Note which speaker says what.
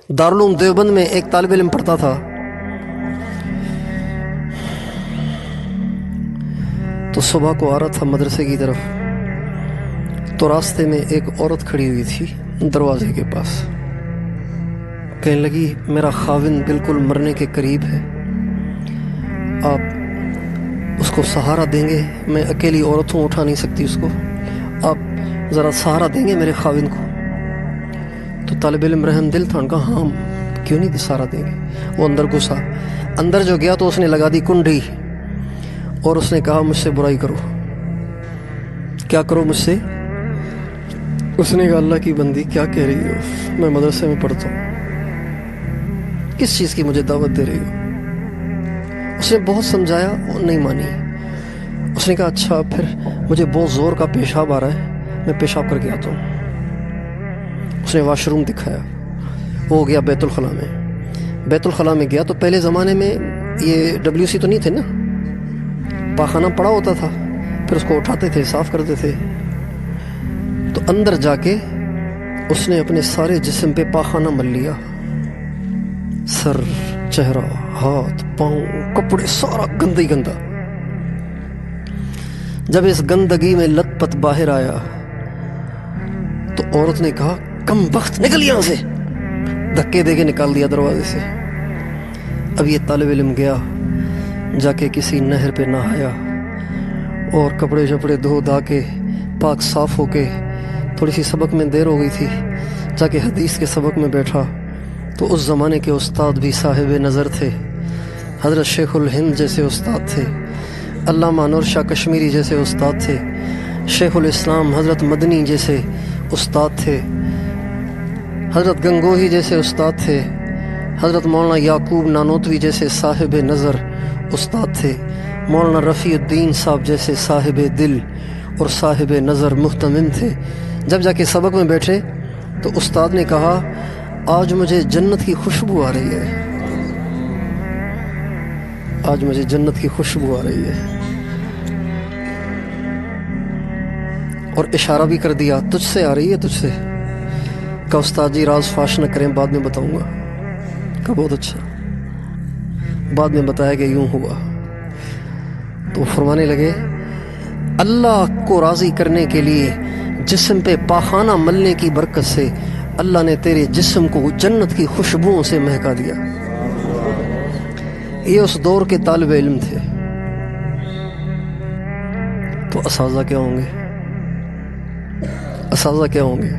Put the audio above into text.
Speaker 1: دارالعلوم دیوبند میں ایک طالب علم پڑھتا تھا، تو صبح کو آ رہا تھا مدرسے کی طرف، تو راستے میں ایک عورت کھڑی ہوئی تھی دروازے کے پاس، کہنے لگی میرا خاوند بالکل مرنے کے قریب ہے، آپ اس کو سہارا دیں گے؟ میں اکیلی عورت ہوں، اٹھا نہیں سکتی اس کو، آپ ذرا سہارا دیں گے میرے خاوند کو؟ تو طالب علم رحم دل تھا، ان کا ہاں کیوں نہیں سہارا دیں گے۔ وہ اندر گھسا، اندر جو گیا تو اس نے لگا دی کنڈی اور اس نے کہا مجھ سے برائی کرو۔ کیا کرو مجھ سے؟ اس نے کہا اللہ کی بندی کیا کہہ رہی ہو، میں مدرسے میں پڑھتا ہوں، کس چیز کی مجھے دعوت دے رہی ہو؟ اس نے بہت سمجھایا، وہ نہیں مانی۔ اس نے کہا اچھا پھر مجھے بہت زور کا پیشاب آ رہا ہے، میں پیشاب کر کے آتا ہوں۔ اس نے واش روم دکھایا، وہ گیا بیت الخلاء میں۔ بیت الخلاء میں گیا تو پہلے زمانے میں یہ WC تو نہیں تھے نا، پاخانہ پڑا ہوتا تھا، پھر اس کو اٹھاتے تھے، صاف کرتے تھے۔ تو اندر جا کے اس نے اپنے سارے جسم پہ پاخانہ مل لیا، سر، چہرہ، ہاتھ، پاؤں، کپڑے، سارا گندہ ہی گندہ۔ جب اس گندگی میں لت پت باہر آیا تو عورت نے کہا کم وقت نکل یہاں سے، دھکے دے کے نکال دیا دروازے سے۔ اب یہ طالب علم گیا، جا کے کسی نہر پہ نہایا اور کپڑے شپڑے دھو دھا کے پاک صاف ہو کے، تھوڑی سی سبق میں دیر ہو گئی تھی، جا کے حدیث کے سبق میں بیٹھا تو اس زمانے کے استاد بھی صاحب نظر تھے، حضرت شیخ الہند جیسے استاد تھے، علامہ انور شاہ کشمیری جیسے استاد تھے، شیخ الاسلام حضرت مدنی جیسے استاد تھے، حضرت گنگوہی جیسے استاد تھے، حضرت مولانا یعقوب نانوتوی جیسے صاحب نظر استاد تھے، مولانا رفیع الدین صاحب جیسے صاحب دل اور صاحب نظر محتمم تھے۔ جب جا کے سبق میں بیٹھے تو استاد نے کہا آج مجھے جنت کی خوشبو آ رہی ہے، آج مجھے جنت کی خوشبو آ رہی ہے، اور اشارہ بھی کر دیا تجھ سے آ رہی ہے، تجھ سے۔ کہا استاد جی راز فاش نہ کریں، بعد میں بتاؤں گا۔ کہا بہت اچھا۔ بعد میں بتایا کہ یوں ہوا۔ تو فرمانے لگے اللہ کو راضی کرنے کے لیے جسم پہ پاخانہ ملنے کی برکت سے اللہ نے تیرے جسم کو جنت کی خوشبوؤں سے مہکا دیا۔ یہ اس دور کے طالب علم تھے، تو اساتذہ کیا ہوں گے؟ اساتذہ کیا ہوں گے؟